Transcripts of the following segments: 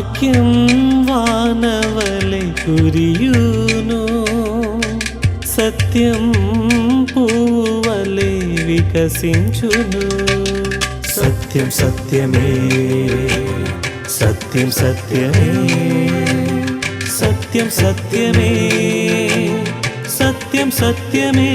వాక్యం వానవలె కురియును, సత్యం పూవలె వికసించును. సత్యం సత్యమే, సత్యం సత్యమే, సత్యం సత్యమే, సత్యం సత్యమే.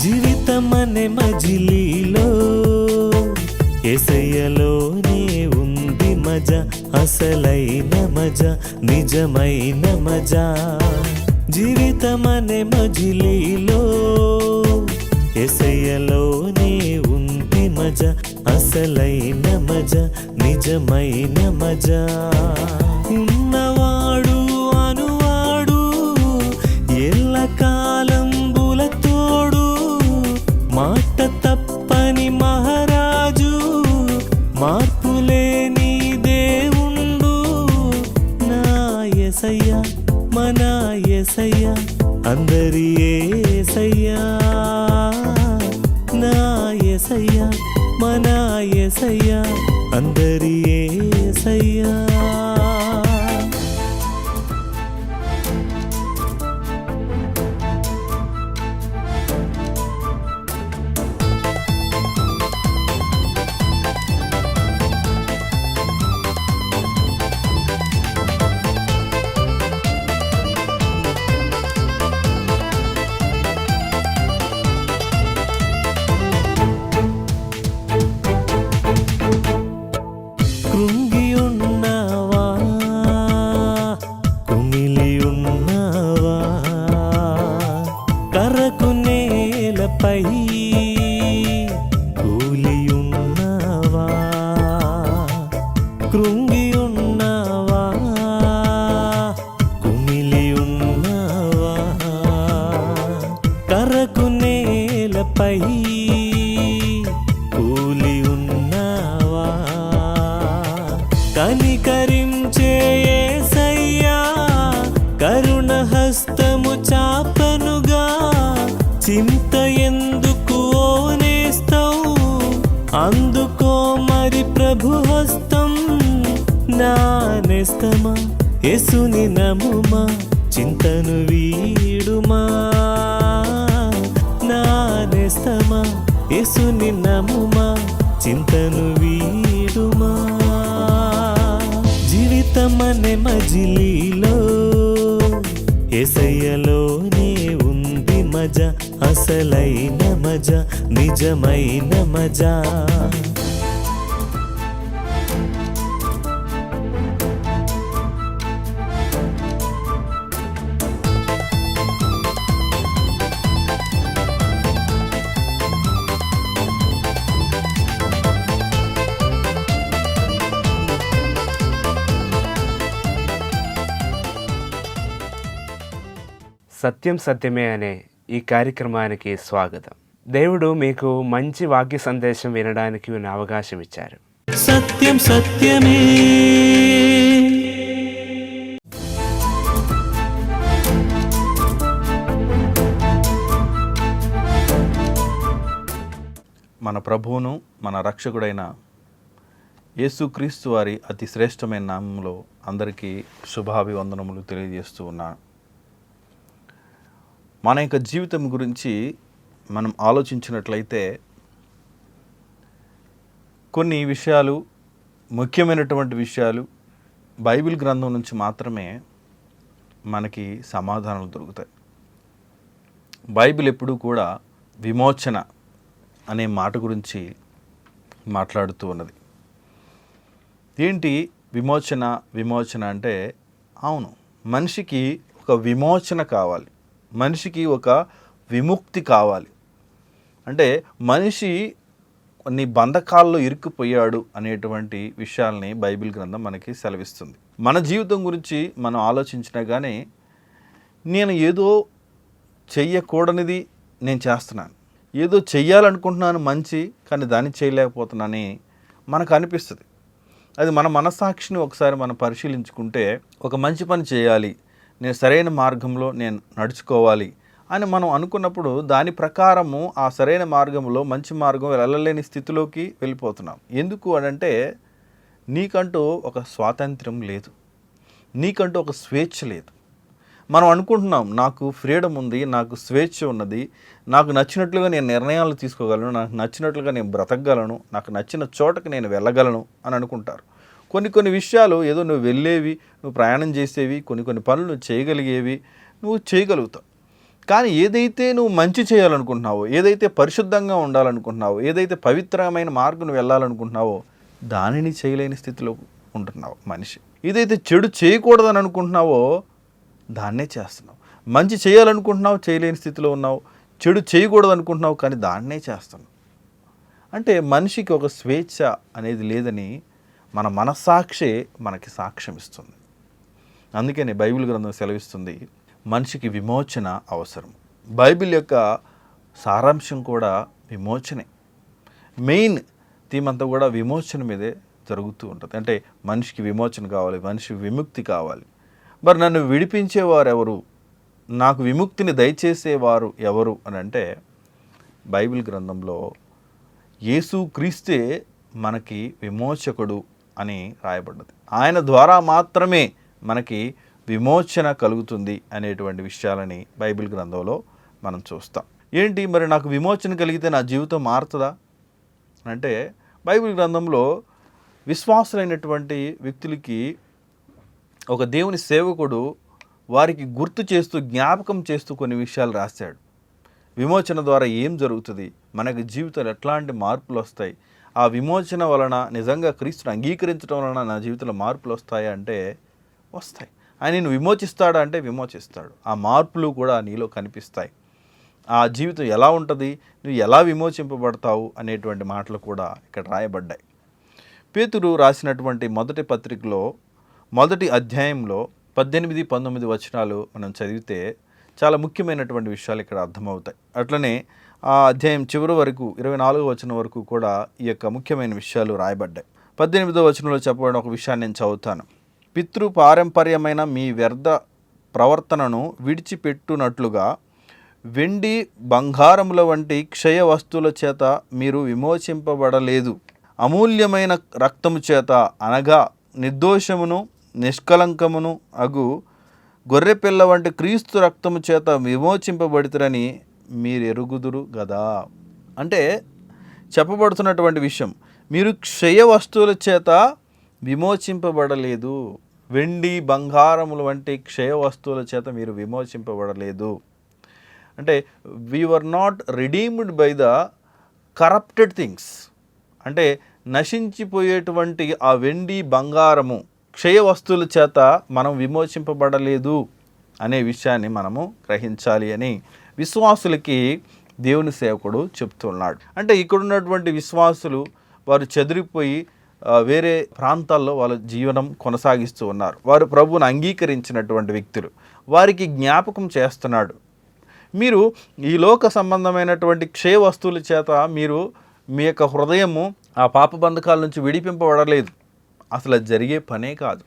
జీవితమనే మజిలీలో యేసయ్యలోనే ఉంది మజా, అసలైన మజా, నిజమైన మజా. జీవితమనే మజిలీలో యేసయ్యలోనే ఉంది మజా, అసలైన మజా, నిజమైన మజా. ఉన్నవాడు అనువాడు ఎల్లకాలం బులతోడు, మాట తప్పని మహారాజు, మార్పులేని దేవుండు. నా యేసయ్య మన యేసయ్య, అందరి యేసయ్య. నా యేసయ్య మన యేసయ్య, అందరి యేసయ్య. కృంగి ఉన్నావా, కుమిలి ఉన్నావా, కరకు నేలపై కూలి ఉన్నావా. కృంగి ఉన్నావా, కుమిలి ఉన్నావా, కరకు నేలపై కూలి ఉన్నావా. కనికరించే యేసయ్యా, కరుణ హస్తము చాపనుగా. చింత ఎందుకు ఓనేస్తావు, అందుకో మరి ప్రభు హస్తం. నా నేస్తమా యేసుని నమ్ముమా, చింతను వీడుమా. నా నేస్తమా యేసుని నమ్ముమా, చింతను వీడుమా. జీవితమనే మజిలీలో యేసయ్యలోనే ఉంది మజా, అసలైన మజా, నిజమైన మజా. సత్యం సత్యమే అనే ఈ కార్యక్రమానికి స్వాగతం. దేవుడు మీకు మంచి వాక్య సందేశం వినడానికి అవకాశం ఇచ్చారు. సత్యం సత్యమే. మన ప్రభువును మన రక్షకుడైన యేసుక్రీస్తు వారి అతి శ్రేష్టమైన నామంలో అందరికీ శుభాభివందనములు తెలియజేస్తూ ఉన్నాను. మన యొక్క జీవితం గురించి మనం ఆలోచించినట్లయితే కొన్ని విషయాలు, ముఖ్యమైనటువంటి విషయాలు బైబిల్ గ్రంథం నుంచి మాత్రమే మనకి సమాధానాలు దొరుకుతాయి. బైబిల్ ఎప్పుడూ కూడా విమోచన అనే మాట గురించి మాట్లాడుతూ ఉన్నది. ఏంటి విమోచన? విమోచన అంటే అవును, మనిషికి ఒక విమోచన కావాలి, మనిషికి ఒక విముక్తి కావాలి. అంటే మనిషి కొన్ని బంధకాల్లో ఇరుక్కుపోయాడు అనేటువంటి విషయాల్ని బైబిల్ గ్రంథం మనకి సెలవిస్తుంది. మన జీవితం గురించి మనం ఆలోచించినా కానీ నేను ఏదో చెయ్యకూడనిది నేను చేస్తున్నాను, ఏదో చెయ్యాలనుకుంటున్నాను మంచి, కానీ దాన్ని చేయలేకపోతున్నానని మనకు అనిపిస్తుంది. అది మన మనస్సాక్షిని ఒకసారి మనం పరిశీలించుకుంటే, ఒక మంచి పని చేయాలి, నేను సరైన మార్గంలో నేను నడుచుకోవాలి అని మనం అనుకున్నప్పుడు దాని ప్రకారము ఆ సరైన మార్గంలో మంచి మార్గం వెళ్ళలేని స్థితిలోకి వెళ్ళిపోతున్నాం. ఎందుకు అనంటే నీకంటూ ఒక స్వాతంత్రం లేదు, నీకంటూ ఒక స్వేచ్ఛ లేదు. మనం అనుకుంటున్నాం నాకు ఫ్రీడమ్ ఉంది, నాకు స్వేచ్ఛ ఉన్నది, నాకు నచ్చినట్లుగా నేను నిర్ణయాలు తీసుకోగలను, నాకు నచ్చినట్లుగా నేను బ్రతకగలను, నాకు నచ్చిన చోటకి నేను వెళ్ళగలను అని అనుకుంటారు. కొన్ని విషయాలు ఏదో నువ్వు వెళ్ళేవి, నువ్వు ప్రయాణం చేసేవి, కొన్ని పనులు నువ్వు చేయగలిగేవి, నువ్వు చేయగలుగుతావు. కానీ ఏదైతే నువ్వు మంచి చేయాలనుకుంటున్నావో, ఏదైతే పరిశుద్ధంగా ఉండాలనుకుంటున్నావో, ఏదైతే పవిత్రమైన మార్గం వెళ్ళాలనుకుంటున్నావో దానిని చేయలేని స్థితిలో ఉంటున్నావు మనిషి. ఏదైతే చెడు చేయకూడదని అనుకుంటున్నావో దాన్నే చేస్తున్నావు. మంచి చేయాలనుకుంటున్నావు, చేయలేని స్థితిలో ఉన్నావు. చెడు చేయకూడదు అనుకుంటున్నావు, కానీ దాన్నే చేస్తున్నావు. అంటే మనిషికి ఒక స్వేచ్ఛ అనేది లేదని మన మనస్సాక్షే మనకి సాక్ష్యం ఇస్తుంది. అందుకని బైబిల్ గ్రంథం సెలవిస్తుంది, మనిషికి విమోచన అవసరం. బైబిల్ యొక్క సారాంశం కూడా విమోచనే. మెయిన్ థీమ్ అంతా కూడా విమోచన మీదే జరుగుతూ ఉంటుంది. అంటే మనిషికి విమోచన కావాలి, మనిషికి విముక్తి కావాలి. మరి నన్ను విడిపించేవారు ఎవరు, నాకు విముక్తిని దయచేసేవారు ఎవరు అని అంటే బైబిల్ గ్రంథంలో యేసు క్రీస్తే మనకి విమోచకుడు అని రాయబడ్డది. ఆయన ద్వారా మాత్రమే మనకి విమోచన కలుగుతుంది అనేటువంటి విషయాలని బైబిల్ గ్రంథంలో మనం చూస్తాం. ఏంటి మరి నాకు విమోచన కలిగితే నా జీవితం మారుతుందా అంటే బైబిల్ గ్రంథంలో విశ్వాసులైనటువంటి వ్యక్తులకి ఒక దేవుని సేవకుడు వారికి గుర్తు చేస్తూ, జ్ఞాపకం చేస్తూ కొన్ని విషయాలు రాశాడు. విమోచన ద్వారా ఏం జరుగుతుంది, మనకి జీవితంలో ఎట్లాంటి మార్పులు వస్తాయి, ఆ విమోచన వలన నిజంగా క్రీస్తుని అంగీకరించడం వలన నా జీవితంలో మార్పులు వస్తాయా అంటే వస్తాయి. ఆయన నిన్ను విమోచిస్తాడా అంటే విమోచిస్తాడు. ఆ మార్పులు కూడా నీలో కనిపిస్తాయి. ఆ జీవితం ఎలా ఉంటుంది, నువ్వు ఎలా విమోచింపబడతావు అనేటువంటి మాటలు కూడా ఇక్కడ రాయబడ్డాయి. పేతురు రాసినటువంటి మొదటి పత్రికలో మొదటి అధ్యాయంలో 18-19 వచనాలు మనం చదివితే చాలా ముఖ్యమైనటువంటి విషయాలు ఇక్కడ అర్థమవుతాయి. అట్లనే ఆ అధ్యాయం చివరి వరకు 24వ వచనం వరకు కూడా ఈ యొక్క ముఖ్యమైన విషయాలు రాయబడ్డాయి. 18వ వచనంలో చెప్పబడిన ఒక విషయాన్ని నేను చదువుతాను. పితృ పారంపర్యమైన మీ వ్యర్థ ప్రవర్తనను విడిచిపెట్టునట్లుగా వెండి బంగారముల వంటి క్షయ వస్తువుల చేత మీరు విమోచింపబడలేదు, అమూల్యమైన రక్తము చేత, అనగా నిర్దోషమును నిష్కలంకమును అగు గొర్రెపిల్ల వంటి క్రీస్తు రక్తము చేత విమోచింపబడితురని మీరు ఎరుగుదురు గదా. అంటే చెప్పబడుతున్నటువంటి విషయం, మీరు క్షయ వస్తువుల చేత విమోచింపబడలేదు, వెండి బంగారముల వంటి క్షయ వస్తువుల చేత మీరు విమోచింపబడలేదు. అంటే we were not redeemed by the corrupted things. అంటే నశించిపోయేటువంటి ఆ వెండి బంగారము క్షయ వస్తువుల చేత మనం విమోచింపబడలేదు అనే విషయాన్ని మనము గ్రహించాలి అని విశ్వాసులకి దేవుని సేవకుడు చెప్తున్నాడు. అంటే ఇక్కడ ఉన్నటువంటి విశ్వాసులు వారు చెదిరిపోయి వేరే ప్రాంతాల్లో వాళ్ళ జీవనం కొనసాగిస్తూ ఉన్నారు. వారు ప్రభువును అంగీకరించినటువంటి వ్యక్తులు. వారికి జ్ఞాపకం చేస్తున్నాడు, మీరు ఈ లోక సంబంధమైనటువంటి క్షయ వస్తువుల చేత మీరు మీ యొక్క హృదయము ఆ పాప బంధకాల నుంచి విడిపింపబడలేదు. అసలు అది జరిగే పనే కాదు.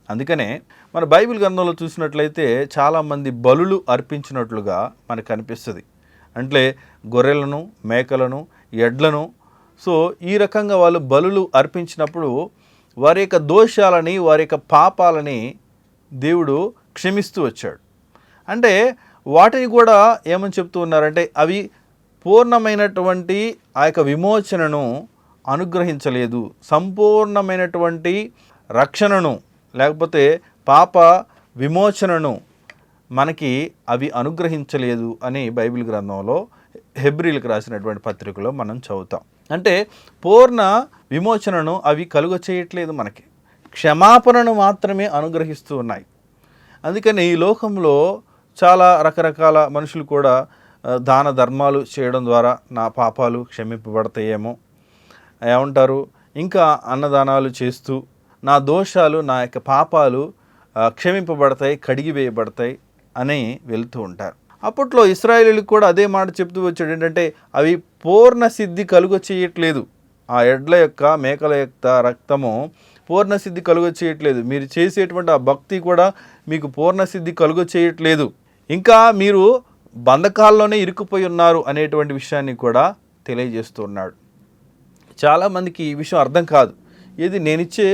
అందుకనే మన బైబిల్ గ్రంథంలో చూసినట్లయితే చాలామంది బలులు అర్పించినట్లుగా మనకు కనిపిస్తుంది. అంటే గొర్రెలను, మేకలను, ఎడ్లను. సో ఈ రకంగా వాళ్ళు బలులు అర్పించినప్పుడు వారి యొక్క దోషాలని, వారి యొక్క పాపాలని దేవుడు క్షమిస్తూ వచ్చాడు. అంటే వాటిని కూడా ఏమని చెప్తూ ఉన్నారంటే అవి పూర్ణమైనటువంటి ఆ యొక్క విమోచనను అనుగ్రహించలేదు, సంపూర్ణమైనటువంటి రక్షణను లేకపోతే పాప విమోచనను మనకి అవి అనుగ్రహించలేదు అని బైబిల్ గ్రంథంలో హెబ్రీలకు రాసినటువంటి పత్రికలో మనం చదువుతాం. అంటే పూర్ణ విమోచనను అవి కలుగ చేయట్లేదు, మనకి క్షమాపణను మాత్రమే అనుగ్రహిస్తూ ఉన్నాయి. అందుకని ఈ లోకంలో చాలా రకరకాల మనుషులు కూడా దాన ధర్మాలు చేయడం ద్వారా నా పాపాలు క్షమింపబడతాయేమో ఏమంటారు, ఇంకా అన్నదానాలు చేస్తూ నా దోషాలు, నా యొక్క పాపాలు క్షమింపబడతాయి, కడిగివేయబడతాయి అని వెళ్తూ ఉంటారు. అప్పట్లో ఇశ్రాయేలీలకు కూడా అదే మాట చెప్తూ వచ్చాడు, ఏంటంటే అవి పూర్ణ సిద్ధి కలుగ చేయట్లేదు. ఆ ఎడ్ల యొక్క మేకల యొక్క రక్తము పూర్ణ సిద్ధి కలుగ చేయట్లేదు. మీరు చేసేటువంటి ఆ భక్తి కూడా మీకు పూర్ణ సిద్ధి కలుగ చేయట్లేదు. ఇంకా మీరు బంధకాల్లోనే ఇరుక్కుపోయి ఉన్నారు అనేటువంటి విషయాన్ని కూడా తెలియజేస్తూ ఉన్నాడు. చాలామందికి ఈ విషయం అర్థం కాదు. ఇది నేనిచ్చే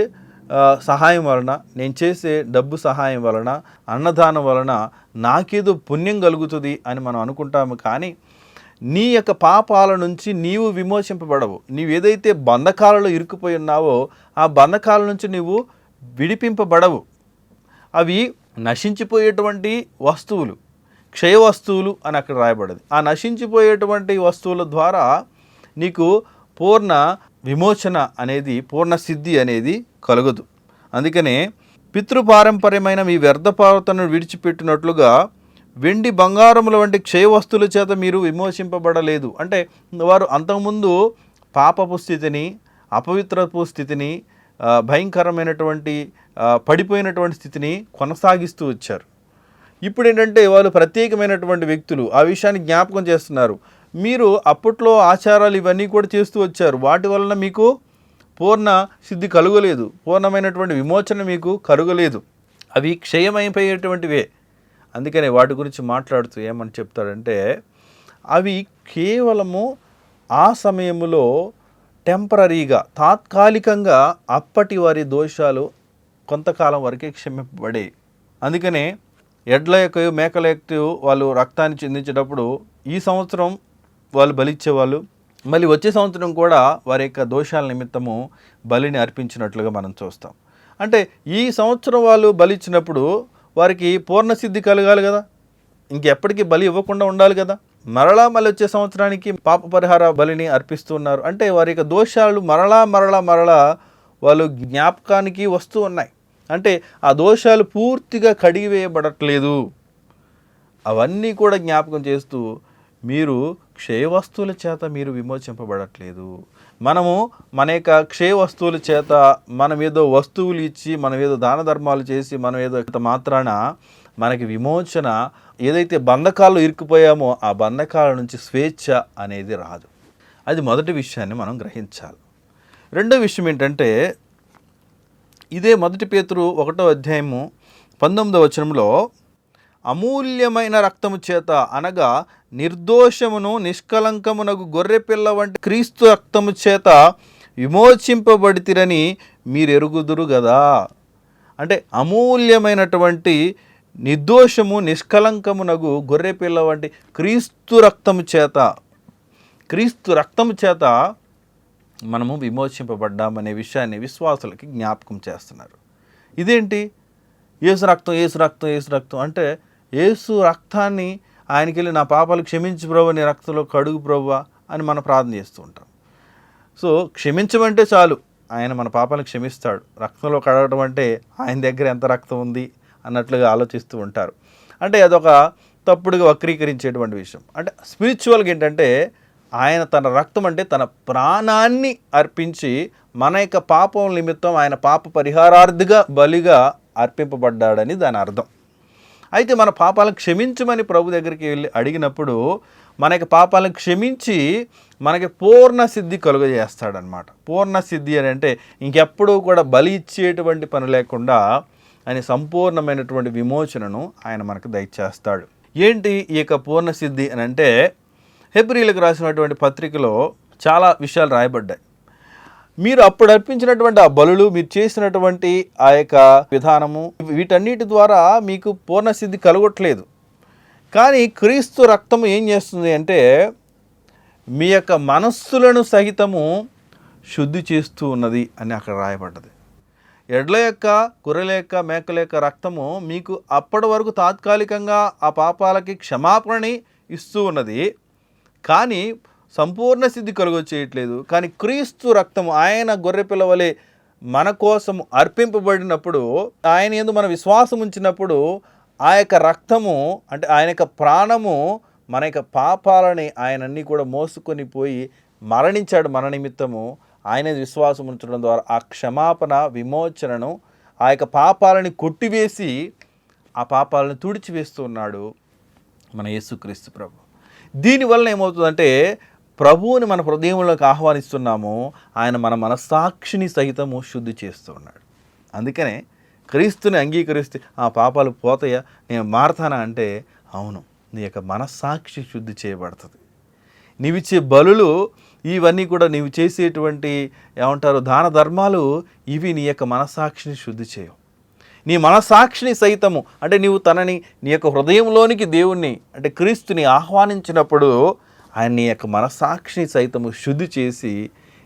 సహాయం వలన, నేను చేసే డబ్బు సహాయం వలన, అన్నదానం వలన నాకేదో పుణ్యం కలుగుతుంది అని మనం అనుకుంటాము. కానీ నీ యొక్క పాపాల నుంచి నీవు విమోచింపబడవు. నీవు ఏదైతే బంధకాలలో ఇరుక్కుపోయి ఉన్నావో ఆ బంధకాల నుంచి నీవు విడిపింపబడవు. అవి నశించిపోయేటువంటి వస్తువులు, క్షయ వస్తువులు అని అక్కడ రాయబడింది. ఆ నశించిపోయేటువంటి వస్తువుల ద్వారా నీకు పూర్ణ విమోచన అనేది, పూర్ణ సిద్ధి అనేది కలుగదు. అందుకనే పితృపారంపర్యమైన మీ వ్యర్థ ప్రవర్తనను విడిచిపెట్టినట్లుగా వెండి బంగారముల వంటి క్షయ వస్తువుల చేత మీరు విమోచింపబడలేదు. అంటే వారు అంతకుముందు పాపపు స్థితిని, అపవిత్రపు స్థితిని, భయంకరమైనటువంటి పడిపోయినటువంటి స్థితిని కొనసాగిస్తూ వచ్చారు. ఇప్పుడు ఏంటంటే వాళ్ళు ప్రత్యేకమైనటువంటి వ్యక్తులు. ఆ విషయాన్ని జ్ఞాపకం చేస్తున్నారు. మీరు అప్పట్లో ఆచారాలు ఇవన్నీ కూడా చేస్తూ వచ్చారు. వాటి వలన మీకు పూర్ణ సిద్ధి కలుగలేదు, పూర్ణమైనటువంటి విమోచన మీకు కలుగలేదు. అవి క్షయమైపోయేటువంటివే. అందుకనే వాటి గురించి మాట్లాడుతూ ఏమని చెప్తాడంటే, అవి కేవలము ఆ సమయంలో టెంపరీగా, తాత్కాలికంగా అప్పటి వారి దోషాలు కొంతకాలం వరకే క్షమింపబడే. అందుకనే ఎడ్ల యొక్క మేకల యొక్క వాళ్ళు రక్తాన్ని చెందించేటప్పుడు ఈ సంవత్సరం వాళ్ళు బలిచ్చేవాళ్ళు, మళ్ళీ వచ్చే సంవత్సరం కూడా వారి యొక్క దోషాల నిమిత్తము బలిని అర్పించినట్లుగా మనం చూస్తాం. అంటే ఈ సంవత్సరం వాళ్ళు బలిచ్చినప్పుడు వారికి పూర్ణసిద్ధి కలగాలి కదా, ఇంకెప్పటికీ బలి ఇవ్వకుండా ఉండాలి కదా. మరలా మళ్ళీ వచ్చే సంవత్సరానికి పాప పరిహార బలిని అర్పిస్తున్నారు. అంటే వారి యొక్క దోషాలు మరలా వాళ్ళు జ్ఞాపకానికి వస్తూ ఉన్నాయి. అంటే ఆ దోషాలు పూర్తిగా కడిగివేయబడట్లేదు. అవన్నీ కూడా జ్ఞాపకం చేస్తూ మీరు క్షయ వస్తువుల చేత మీరు విమోచింపబడట్లేదు. మనము మన యొక్క క్షయ వస్తువుల చేత మనం ఏదో వస్తువులు ఇచ్చి, మనం ఏదో దాన ధర్మాలు చేసి, మనం ఏదో మాత్రాన మనకి విమోచన, ఏదైతే బంధకాల్లో ఇరుక్కుపోయామో ఆ బంధకాల నుంచి స్వేచ్ఛ అనేది రాదు. అది మొదటి విషయాన్ని మనం గ్రహించాలి. రెండో విషయం ఏంటంటే, ఇదే 1 పేతురు 1వ అధ్యాయము 19వ వచనంలో, అమూల్యమైన రక్తము చేత అనగా నిర్దోషమును నిష్కలంకమునకు గొర్రెపిల్ల వంటి క్రీస్తు రక్తము చేత విమోచింపబడితిరని మీరు ఎరుగుదురు కదా. అంటే అమూల్యమైనటువంటి నిర్దోషము నిష్కలంకమునకు గొర్రెపిల్ల వంటి క్రీస్తు రక్తము చేత మనము విమోచింపబడ్డామనే విషయాన్ని విశ్వాసులకి జ్ఞాపకం చేస్తున్నారు. ఇదేంటి యేసు రక్తం అంటే యేసు రక్తాన్ని ఆయనకి వెళ్ళి నా పాపాలు క్షమించు ప్రభు, నీ రక్తంలో కడుగు ప్రభు అని మనం ప్రార్థన చేస్తూ ఉంటాం. సో క్షమించమంటే చాలు, ఆయన మన పాపాలను క్షమిస్తాడు. రక్తంలో కడగడం అంటే ఆయన దగ్గర ఎంత రక్తం ఉంది అన్నట్లుగా ఆలోచిస్తూ ఉంటారు. అంటే అదొక తప్పుడుగా వక్రీకరించేటువంటి విషయం. అంటే స్పిరిచువల్గా ఏంటంటే, ఆయన తన రక్తం అంటే తన ప్రాణాన్ని అర్పించి మన యొక్క పాపం నిమిత్తం ఆయన పాప పరిహారార్థిగా బలిగా అర్పింపబడ్డాడని దాని అర్థం. అయితే మన పాపాలను క్షమించమని ప్రభు దగ్గరికి వెళ్ళి అడిగినప్పుడు మన యొక్క పాపాలను క్షమించి మనకి పూర్ణ సిద్ధి కలుగజేస్తాడనమాట. పూర్ణ సిద్ధి అని అంటే ఇంకెప్పుడూ కూడా బలి ఇచ్చేటువంటి పని లేకుండా ఆయన సంపూర్ణమైనటువంటి విమోచనను ఆయన మనకు దయచేస్తాడు. ఏంటి ఈ యొక్క పూర్ణ సిద్ధి అని అంటే, హెబ్రీలకు రాసినటువంటి పత్రికలో చాలా విషయాలు రాయబడ్డాయి. మీరు అప్పుడు అర్పించినటువంటి ఆ బలులు, మీరు చేసినటువంటి ఆ యొక్క విధానము, వీటన్నిటి ద్వారా మీకు పూర్ణసిద్ధి కలగట్లేదు. కానీ క్రీస్తు రక్తము ఏం చేస్తుంది అంటే, మీ యొక్క మనస్సులను సహితము శుద్ధి చేస్తూ ఉన్నది అని అక్కడ రాయబడ్డది. ఎడ్ల యొక్క, గొర్రెల యొక్క, మేకల యొక్క రక్తము మీకు అప్పటి వరకు తాత్కాలికంగా ఆ పాపాలకి క్షమాపణని ఇస్తూ ఉన్నది, కానీ సంపూర్ణ సిద్ధి కలుగచేయట్లేదు. కానీ క్రీస్తు రక్తము, ఆయన గొర్రెపిల్ల వలె మన కోసం అర్పింపబడినప్పుడు, ఆయన యందు మన విశ్వాసం ఉంచినప్పుడు ఆ యొక్క రక్తము అంటే ఆయన యొక్క ప్రాణము మన యొక్క పాపాలని ఆయనన్నీ కూడా మోసుకొని పోయి మరణించాడు మన నిమిత్తము. ఆయన విశ్వాసం ఉంచడం ద్వారా ఆ క్షమాపణ, విమోచనను, ఆ యొక్క పాపాలని కొట్టివేసి ఆ పాపాలను తుడిచివేస్తూ ఉన్నాడు. మన యేసుక్రీస్తు ప్రభు. దీనివల్ల ఏమవుతుందంటే ప్రభువుని మన హృదయంలోకి ఆహ్వానిస్తున్నాము, ఆయన మన మనస్సాక్షిని సహితము శుద్ధి చేస్తూ ఉన్నాడు. అందుకనే క్రీస్తుని అంగీకరిస్తే ఆ పాపాలు పోతాయా, నేను మారతానా అంటే అవును, నీ యొక్క మనస్సాక్షి శుద్ధి చేయబడుతుంది. నీవిచ్చే బలులు ఇవన్నీ కూడా, నీవు చేసేటువంటి దాన ధర్మాలు ఇవి నీ యొక్క మనస్సాక్షిని శుద్ధి చేయవు. నీ మనస్సాక్షిని సైతము అంటే నీవు తనని నీ యొక్క హృదయంలోనికి దేవుణ్ణి అంటే క్రీస్తుని ఆహ్వానించినప్పుడు ఆయన నీ యొక్క మనస్సాక్షిని సైతము శుద్ధి చేసి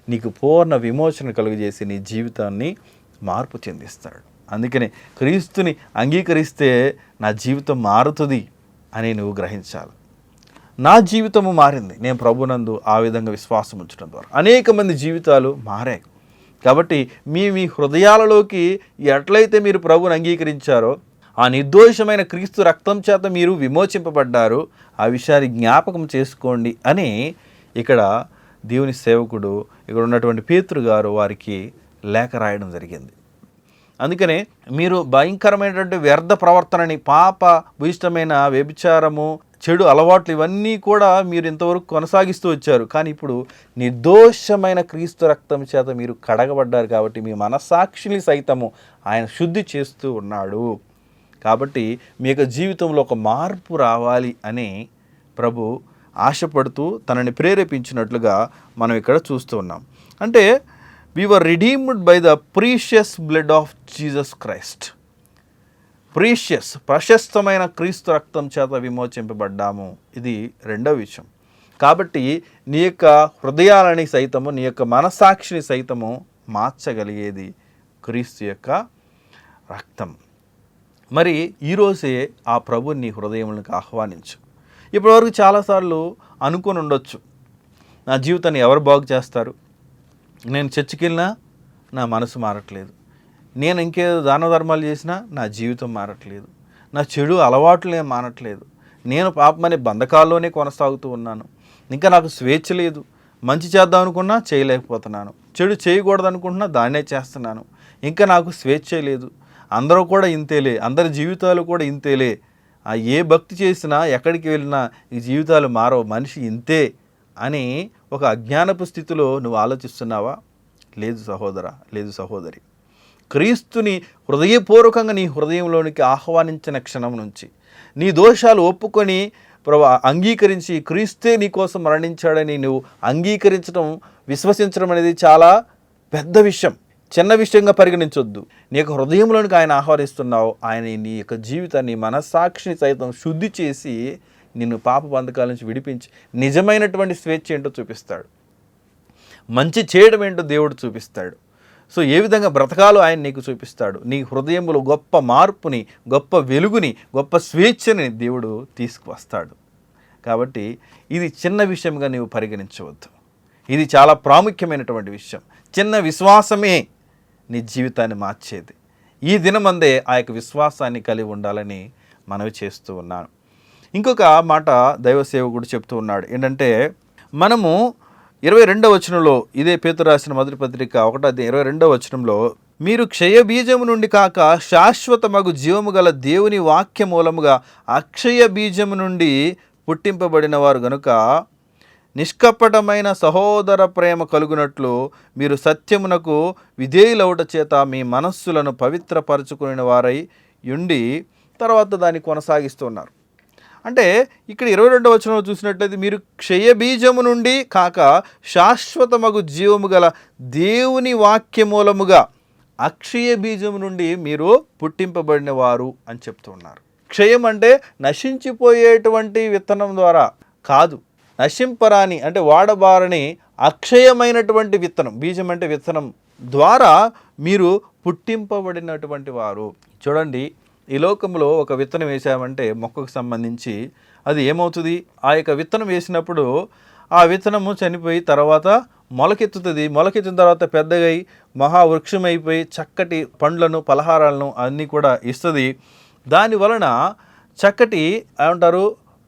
నీకు పూర్ణ విమోచన కలుగజేసి నీ జీవితాన్ని మార్పు చెందిస్తాడు. అందుకనే క్రీస్తుని అంగీకరిస్తే నా జీవితం మారుతుంది అని నువ్వు గ్రహించాలి. నా జీవితము మారింది, నేను ప్రభునందు ఆ విధంగా విశ్వాసం ఉంచడం ద్వారా అనేక మంది జీవితాలు మారాయి. కాబట్టి మీ హృదయాలలోకి ఎట్లయితే మీరు ప్రభుని అంగీకరించారో, ఆ నిర్దోషమైన క్రీస్తు రక్తం చేత మీరు విమోచింపబడ్డారు, ఆ విషయాన్ని జ్ఞాపకం చేసుకోండి అని ఇక్కడ దేవుని సేవకుడు, ఇక్కడ ఉన్నటువంటి పేతురు గారు వారికి లేఖ రాయడం జరిగింది. అందుకనే మీరు భయంకరమైనటువంటి వ్యర్థ ప్రవర్తనని, పాప భూయిష్టమైన వ్యభిచారము, చెడు అలవాట్లు ఇవన్నీ కూడా మీరు ఇంతవరకు కొనసాగిస్తూ వచ్చారు. కానీ ఇప్పుడు నిర్దోషమైన క్రీస్తు రక్తం చేత మీరు కడగబడ్డారు కాబట్టి మీ మనస్సాక్షిని సైతము ఆయన శుద్ధి చేస్తూ ఉన్నాడు. కాబట్టి మీ యొక్క జీవితంలో ఒక మార్పు రావాలి అని ప్రభు ఆశపడుతూ తనని ప్రేరేపించినట్లుగా మనం ఇక్కడ చూస్తూ ఉన్నాం. అంటే we were redeemed by the precious blood of Jesus Christ. Precious ప్రశస్తమైన క్రీస్తు రక్తం చేత విమోచింపబడ్డాము. ఇది రెండవ విషయం. కాబట్టి నీ యొక్క హృదయాలని సైతము, నీ యొక్క మనసాక్షిని సైతము మార్చగలిగేది క్రీస్తు యొక్క రక్తం. మరి ఈరోజే ఆ ప్రభుని నీ హృదయంలోకి ఆహ్వానించు. ఇప్పటివరకు చాలాసార్లు అనుకొని ఉండొచ్చు, నా జీవితాన్ని ఎవరు బాగు చేస్తారు, నేను చర్చికి వెళ్ళినా నా మనసు మారట్లేదు, నేను ఇంకేదో దాన ధర్మాలు చేసినా నా జీవితం మారట్లేదు, నా చెడు అలవాట్లు ఏం మారట్లేదు, నేను పాపమనే బంధకాల్లోనే కొనసాగుతూ ఉన్నాను, ఇంకా నాకు స్వేచ్ఛ లేదు, మంచి చేద్దాం అనుకున్నా చేయలేకపోతున్నాను, చెడు చేయకూడదు అనుకుంటున్నా దాన్నే చేస్తున్నాను, ఇంకా నాకు స్వేచ్ఛ లేదు, అందరూ కూడా ఇంతేలే, అందరి జీవితాలు కూడా ఇంతేలే, ఏ భక్తి చేసినా ఎక్కడికి వెళ్ళినా ఈ జీవితాలు మారవు, మనిషి ఇంతే అని ఒక అజ్ఞానపు స్థితిలో నువ్వు ఆలోచిస్తున్నావా? లేదు సహోదరా, లేదు సహోదరి. క్రీస్తుని హృదయపూర్వకంగా నీ హృదయంలోనికి ఆహ్వానించిన క్షణం నుంచి నీ దోషాలు ఒప్పుకొని అంగీకరించి క్రీస్తే నీ కోసం మరణించాడని నువ్వు అంగీకరించడం, విశ్వసించడం అనేది చాలా పెద్ద విషయం, చిన్న విషయంగా పరిగణించొద్దు. నీ యొక్క హృదయంలోనికి ఆయన ఆహ్వానిస్తున్నావు. ఆయన నీ యొక్క జీవితాన్ని, మనస్సాక్షిని సైతం శుద్ధి చేసి నిన్ను పాప బంధకాల నుంచి విడిపించి నిజమైనటువంటి స్వేచ్ఛ ఏంటో చూపిస్తాడు, మంచి చేయడం ఏంటో దేవుడు చూపిస్తాడు. సో ఏ విధంగా బ్రతకాలో ఆయన నీకు చూపిస్తాడు. నీ హృదయంలో గొప్ప మార్పుని, గొప్ప వెలుగుని, గొప్ప స్వేచ్ఛని దేవుడు తీసుకువస్తాడు. కాబట్టి ఇది చిన్న విషయంగా నీవు పరిగణించవద్దు, ఇది చాలా ప్రాముఖ్యమైనటువంటి విషయం. చిన్న విశ్వాసమే నీ జీవితాన్ని మార్చేది. ఈ దినమందే ఆ యొక్క విశ్వాసాన్ని కలిగి ఉండాలని మనవి చేస్తూ ఉన్నాను. ఇంకొక మాట దైవ సేవకుడు చెప్తూ ఉన్నాడు ఏంటంటే, మనము 22వ వచనంలో, ఇదే పేతురు రాసిన మొదటి పత్రిక 1:22వ వచనంలో, మీరు క్షయ బీజము నుండి కాక శాశ్వతమగు జీవము గల దేవుని వాక్య మూలముగా అక్షయ బీజము నుండి పుట్టింపబడిన వారు గనుక నిష్కపటమైన సహోదర ప్రేమ కలుగునట్లు మీరు సత్యమునకు విధేయులవుట చేత మీ మనస్సులను పవిత్రపరచుకునే వారై ఉండి, తర్వాత దాన్ని కొనసాగిస్తున్నారు. అంటే ఇక్కడ 22వ వచనంలో చూసినట్లయితే, మీరు క్షయబీజము నుండి కాక శాశ్వతమగు జీవము గల దేవుని వాక్యమూలముగా అక్షయ బీజము నుండి మీరు పుట్టింపబడిన వారు అని చెప్తూ ఉన్నారు. క్షయం అంటే నశించిపోయేటువంటి విత్తనం ద్వారా కాదు, నశింపరాని అంటే వాడబారని అక్షయమైనటువంటి విత్తనం, బీజం అంటే విత్తనం ద్వారా మీరు పుట్టింపబడినటువంటి వారు. చూడండి, ఈ లోకంలో ఒక విత్తనం వేసామంటే మొక్కకు సంబంధించి అది ఏమవుతుంది, ఆ యొక్క విత్తనం వేసినప్పుడు ఆ విత్తనము చనిపోయి తర్వాత మొలకెత్తుతుంది. మొలకెత్తిన తర్వాత పెద్దగా మహావృక్షం అయిపోయి చక్కటి పండ్లను, పలహారాలను అన్నీ కూడా ఇస్తుంది. దాని వలన చక్కటి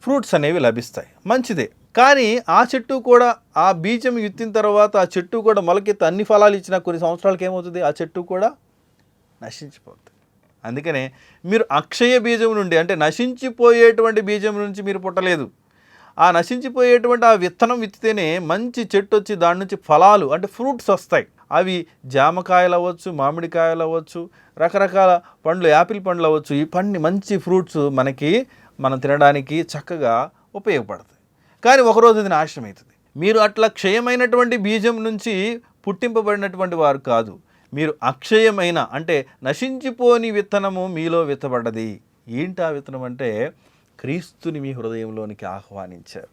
ఫ్రూట్స్ అనేవి లభిస్తాయి, మంచిదే. కానీ ఆ చెట్టు కూడా, ఆ బీజం విత్తిన తర్వాత ఆ చెట్టు కూడా మొలకెత్తి అన్ని ఫలాలు ఇచ్చిన కొన్ని సంవత్సరాలకి ఏమవుతుంది, ఆ చెట్టు కూడా నశించిపోతుంది. అందుకనే మీరు అక్షయ బీజం నుండి, అంటే నశించిపోయేటువంటి బీజం నుంచి మీరు పుట్టలేదు. ఆ నశించిపోయేటువంటి ఆ విత్తనం విత్తితేనే మంచి చెట్టు వచ్చి దాని నుంచి ఫలాలు అంటే ఫ్రూట్స్ వస్తాయి. అవి జామకాయలు అవ్వచ్చు, మామిడికాయలు అవ్వచ్చు, రకరకాల పండ్లు, యాపిల్ పండ్లు అవ్వచ్చు. ఈ పండి మంచి ఫ్రూట్స్ మనం తినడానికి చక్కగా ఉపయోగపడతాయి. కానీ ఒకరోజు అది నాశనం అవుతుంది. మీరు అట్లా క్షయమైనటువంటి బీజం నుంచి పుట్టింపబడినటువంటి వారు కాదు. మీరు అక్షయమైన అంటే నశించిపోని విత్తనము మీలో విత్తబడ్డది. ఏంటి ఆ విత్తనం అంటే క్రీస్తుని మీ హృదయంలోనికి ఆహ్వానించారు.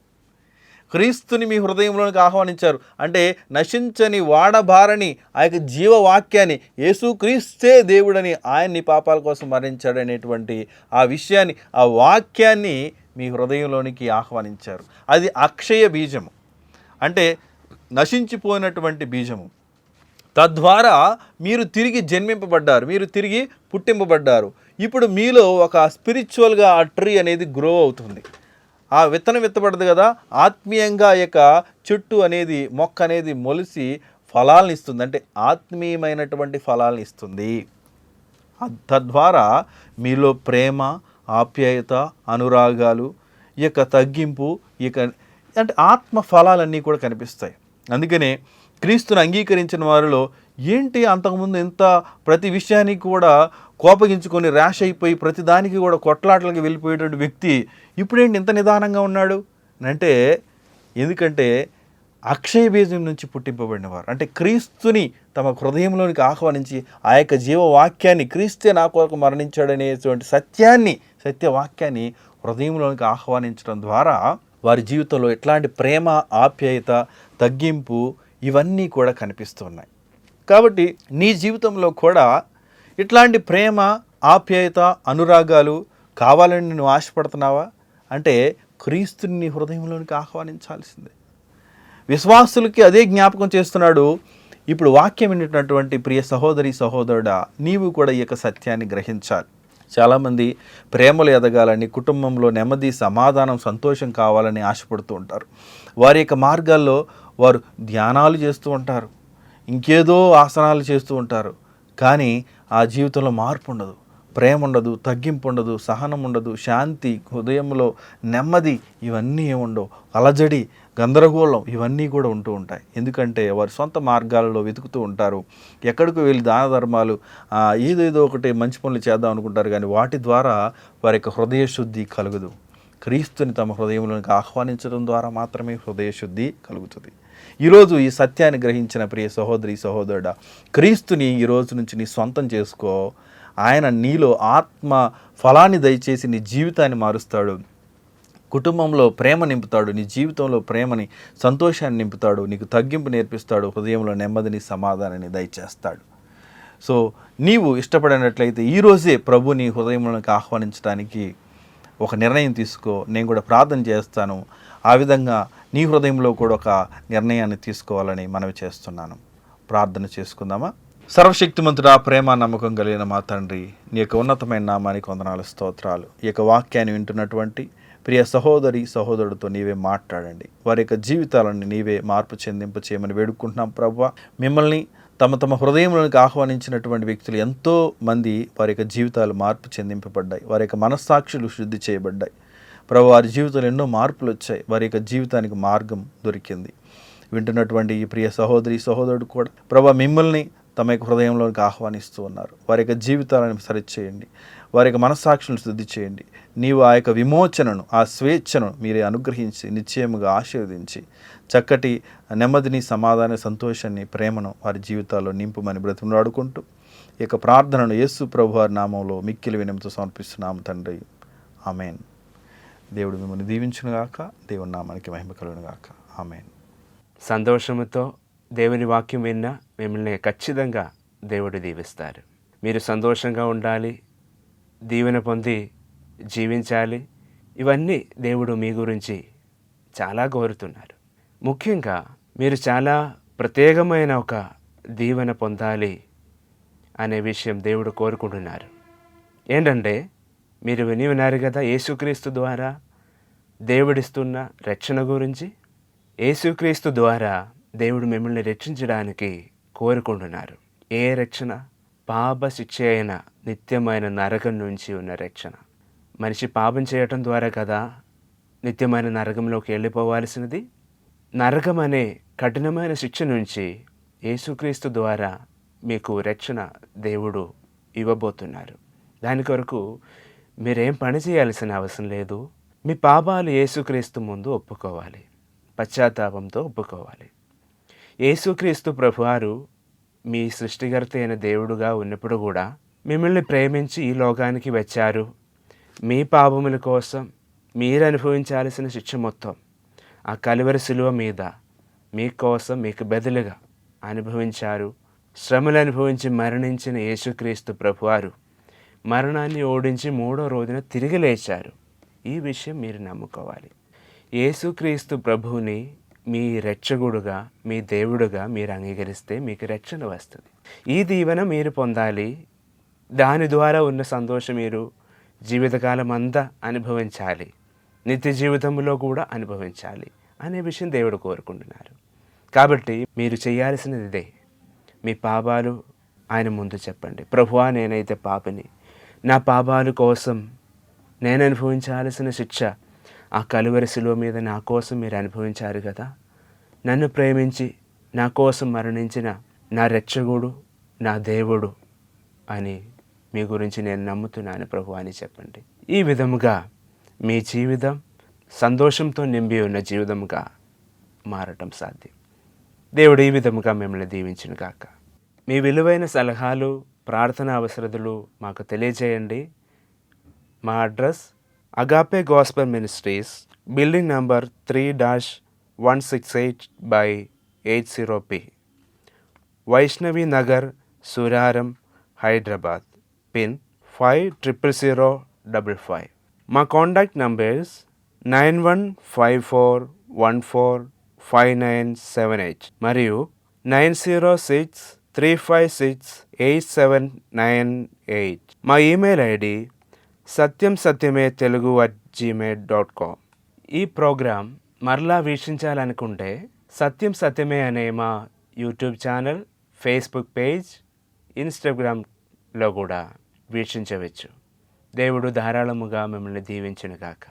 క్రీస్తుని మీ హృదయంలోనికి ఆహ్వానించారు అంటే నశించని వాడబారని ఆ యొక్క జీవవాక్యాన్ని, యేసుక్రీస్తే దేవుడని, ఆయన్ని పాపాల కోసం మరణించాడనేటువంటి ఆ విషయాన్ని, ఆ వాక్యాన్ని మీ హృదయంలోనికి ఆహ్వానించారు. అది అక్షయ బీజము, అంటే నశించిపోయినటువంటి బీజము. తద్వారా మీరు తిరిగి జన్మింపబడ్డారు, మీరు తిరిగి పుట్టింపబడ్డారు. ఇప్పుడు మీలో ఒక స్పిరిచువల్గా ఆ ట్రీ అనేది గ్రో అవుతుంది. ఆ విత్తనం విత్తబడదు కదా, ఆత్మీయంగా ఆ యొక్క చెట్టు అనేది, మొక్క అనేది మొలిసి ఫలాలను ఇస్తుంది. అంటే ఆత్మీయమైనటువంటి ఫలాలను ఇస్తుంది. తద్వారా మీలో ప్రేమ, ఆప్యాయత, అనురాగాలు, ఈ యొక్క తగ్గింపు, ఈ యొక్క అంటే ఆత్మ ఫలాలన్నీ కూడా కనిపిస్తాయి. అందుకనే క్రీస్తుని అంగీకరించిన వారిలో ఏంటి అంతకుముందు ఇంత ప్రతి విషయానికి కూడా కోపగించుకొని ర్యాష్ అయిపోయి ప్రతి దానికి కూడా కొట్లాటలకు వెళ్ళిపోయేటువంటి వ్యక్తి ఇప్పుడేంటి ఇంత నిదానంగా ఉన్నాడు అంటే, ఎందుకంటే అక్షయ బీజం నుంచి పుట్టింపబడిన వారు, అంటే క్రీస్తుని తమ హృదయంలోనికి ఆహ్వానించి ఆ యొక్క జీవవాక్యాన్ని, క్రీస్తే నా కొరకు మరణించాడనేటువంటి సత్యవాక్యాన్ని హృదయంలోనికి ఆహ్వానించడం ద్వారా వారి జీవితంలో ఎట్లాంటి ప్రేమ, ఆప్యాయత, తగ్గింపు ఇవన్నీ కూడా కనిపిస్తున్నాయి. కాబట్టి నీ జీవితంలో కూడా ఇట్లాంటి ప్రేమ, ఆప్యాయత, అనురాగాలు కావాలని నువ్వు ఆశపడుతున్నావా అంటే క్రీస్తుని నీ హృదయంలోనికి ఆహ్వానించాల్సిందే. విశ్వాసులకి అదే జ్ఞాపకం చేస్తున్నాడు. ఇప్పుడు వాక్యం వింటున్నటువంటి ప్రియ సహోదరి, సహోదరుడా, నీవు కూడా ఈ యొక్క సత్యాన్ని గ్రహించాలి. చాలామంది ప్రేమలు ఎదగాలని, కుటుంబంలో నెమ్మది, సమాధానం, సంతోషం కావాలని ఆశపడుతూ ఉంటారు. వారి యొక్క మార్గాల్లో వారు ధ్యానాలు చేస్తూ ఉంటారు, ఇంకేదో ఆసనాలు చేస్తూ ఉంటారు. కానీ ఆ జీవితంలో మార్పు ఉండదు, ప్రేమ ఉండదు, తగ్గింపు ఉండదు, సహనం ఉండదు, శాంతి, హృదయంలో నెమ్మది ఇవన్నీ ఏముండవు. అలజడి, గందరగోళం ఇవన్నీ కూడా ఉంటూ ఉంటాయి. ఎందుకంటే వారి సొంత మార్గాలలో వెతుకుతూ ఉంటారు. ఎక్కడికి వెళ్ళి దాన ధర్మాలు, ఏదేదో ఒకటి మంచి పనులు చేద్దాం అనుకుంటారు. కానీ వాటి ద్వారా వారి యొక్క హృదయ శుద్ధి కలుగదు. క్రీస్తుని తమ హృదయంలోకి ఆహ్వానించడం ద్వారా మాత్రమే హృదయ శుద్ధి కలుగుతుంది. ఈరోజు ఈ సత్యాన్ని గ్రహించిన ప్రియ సహోదరి, సహోదరుడా, క్రీస్తుని ఈ రోజు నుంచి నీ సొంతం చేసుకో. ఆయన నీలో ఆత్మ ఫలాన్ని దయచేసి నీ జీవితాన్ని మారుస్తాడు. కుటుంబంలో ప్రేమ నింపుతాడు, నీ జీవితంలో ప్రేమని, సంతోషాన్ని నింపుతాడు, నీకు తగ్గింపు నేర్పిస్తాడు, హృదయంలో నెమ్మదిని, సమాధానాన్ని దయచేస్తాడు. సో నీవు ఇష్టపడినట్లయితే ఈరోజే ప్రభు నీ హృదయంలోకి ఆహ్వానించడానికి ఒక నిర్ణయం తీసుకో. నేను కూడా ప్రార్థన చేస్తాను. ఆ విధంగా నీ హృదయంలో కూడా ఒక నిర్ణయాన్ని తీసుకోవాలని మనవి చేస్తున్నాను. ప్రార్థన చేసుకుందామా? సర్వశక్తిమంతుడా, ప్రేమ, నమ్మకం కలిగిన మా తండ్రి, నీ యొక్క ఉన్నతమైన నామానికి వందనాలు, స్తోత్రాలు. ఈ యొక్క వాక్యాన్ని వింటున్నటువంటి ప్రియ సహోదరి, సహోదరుడితో నీవే మాట్లాడండి. వారి యొక్క జీవితాలను నీవే మార్పు చెందింప చేయమని వేడుకుంటున్నాం ప్రభువా. మిమ్మల్ని తమ తమ హృదయంలోనికి ఆహ్వానించినటువంటి వ్యక్తులు ఎంతో మంది వారి యొక్క జీవితాలు మార్పు చెందింపబడ్డాయి. వారి యొక్క మనస్సాక్షులు శుద్ధి చేయబడ్డాయి ప్రభు. వారి జీవితంలో ఎన్నో మార్పులు వచ్చాయి. వారి యొక్క జీవితానికి మార్గం దొరికింది. వింటున్నటువంటి ఈ ప్రియ సహోదరి, సహోదరుడు కూడా ప్రభు మిమ్మల్ని తమ యొక్క హృదయంలోనికి ఆహ్వానిస్తూ ఉన్నారు. వారి యొక్క జీవితాలను సరిచేయండి, వారి యొక్క మనస్సాక్షులను శుద్ధి చేయండి. నీవు ఆ యొక్క విమోచనను, ఆ స్వేచ్ఛను మీరే అనుగ్రహించి నిశ్చయముగా ఆశీర్వదించి చక్కటి నెమ్మదిని, సమాధాన, సంతోషాన్ని, ప్రేమను వారి జీవితాల్లో నింపుమని బ్రతిమలాడుకుంటూ ఈ యొక్క ప్రార్థనను యేసు ప్రభు వారి నామంలో మిక్కిలి వినయంతో సమర్పిస్తున్నాము తండ్రి. ఆమేన్. దేవుడు మిమ్మల్ని దీవించునుగాక. దేవుని నామానికి మహిమ కలుగునుగాక. ఆమేన్. సంతోషముతో దేవుని వాక్యం విన్నా మిమ్మల్ని ఖచ్చితంగా దేవుడు దీవిస్తారు. మీరు సంతోషంగా ఉండాలి, దీవెన పొంది జీవించాలి. ఇవన్నీ దేవుడు మీ గురించి చాలా కోరుతున్నారు. ముఖ్యంగా మీరు చాలా ప్రత్యేకమైన ఒక దీవెన పొందాలి అనే విషయం దేవుడు కోరుకుంటున్నారు. ఏంటంటే మీరు విని ఉన్నారు కదా, యేసుక్రీస్తు ద్వారా దేవుడిస్తున్న రక్షణ గురించి. యేసుక్రీస్తు ద్వారా దేవుడు మిమ్మల్ని రక్షించడానికి కోరుకుంటున్నారు. ఏ రక్షణ? పాప శిక్ష అయిన నిత్యమైన నరకం నుంచి ఉన్న రక్షణ. మనిషి పాపం చేయటం ద్వారా కదా నిత్యమైన నరకంలోకి వెళ్ళిపోవాల్సినది. నరకం అనే కఠినమైన శిక్ష నుంచి యేసుక్రీస్తు ద్వారా మీకు రక్షణ దేవుడు ఇవ్వబోతున్నారు. దాని కొరకు మీరేం పని చేయాల్సిన అవసరం లేదు. మీ పాపాలు యేసుక్రీస్తు ముందు ఒప్పుకోవాలి, పశ్చాత్తాపంతో ఒప్పుకోవాలి. యేసుక్రీస్తు ప్రభువారు మీ సృష్టికర్త అయిన దేవుడుగా ఉన్నప్పుడు కూడా మిమ్మల్ని ప్రేమించి ఈ లోకానికి వచ్చారు. మీ పాపముల కోసం మీరు అనుభవించాల్సిన శిక్ష మొత్తం ఆ కలువరి శిలువ మీద మీకోసం మీకు బదులుగా అనుభవించారు. శ్రమలు అనుభవించి మరణించిన యేసుక్రీస్తు ప్రభువారు మరణాన్ని ఓడించి 3వ రోజున తిరిగి లేచారు. ఈ విషయం మీరు నమ్ముకోవాలి. యేసుక్రీస్తు ప్రభువుని మీ రక్షకుడుగా, మీ దేవుడుగా మీరు అంగీకరిస్తే మీకు రక్షణ వస్తుంది. ఈ దీవెన మీరు పొందాలి. దాని ద్వారా ఉన్న సంతోషం మీరు జీవితకాలం అంతా అనుభవించాలి, నిత్య జీవితంలో కూడా అనుభవించాలి అనే విషయం దేవుడు కోరుకుంటున్నారు. కాబట్టి మీరు చేయాల్సినది ఇదే. మీ పాపాలు ఆయన ముందు చెప్పండి. ప్రభువా, నేనైతే పాపిని, నా పాపాల కోసం నేను అనుభవించాల్సిన శిక్ష ఆ కలువరి శిలువ మీద నా కోసం మీరు అనుభవించారు కదా. నన్ను ప్రేమించి నా కోసం మరణించిన నా రక్షకుడు, నా దేవుడు అని మీ గురించి నేను నమ్ముతున్నాను ప్రభువా అని చెప్పండి. ఈ విధముగా మీ జీవితం సంతోషంతో నింపి ఉన్న జీవితంగా మారటం సాధ్యం. దేవుడు ఈ విధముగా మిమ్మల్ని దీవించును గాక. మీ విలువైన సలహాలు, ప్రార్థన అవసరతలు మాకు తెలియజేయండి. మా address agape gospel ministries, building number 3-168/80P, Vaishnavi Nagar, Suraram, Hyderabad. Pin 500055. మా కాంటాక్ట్ నంబర్స్ 9154145978 మరియు 906-356-8798. మా ఈమెయిల్ ఐడి satyamsatyame@gmail.com. ఈ ప్రోగ్రాం మరలా వీక్షించాలనుకుంటే సత్యం సత్యమే అనే మా యూట్యూబ్ ఛానల్, ఫేస్బుక్ పేజ్, ఇన్స్టాగ్రామ్లో కూడా వీక్షించవచ్చు. దేవుడు ధారాళముగా మిమ్మల్ని దీవించును గాక.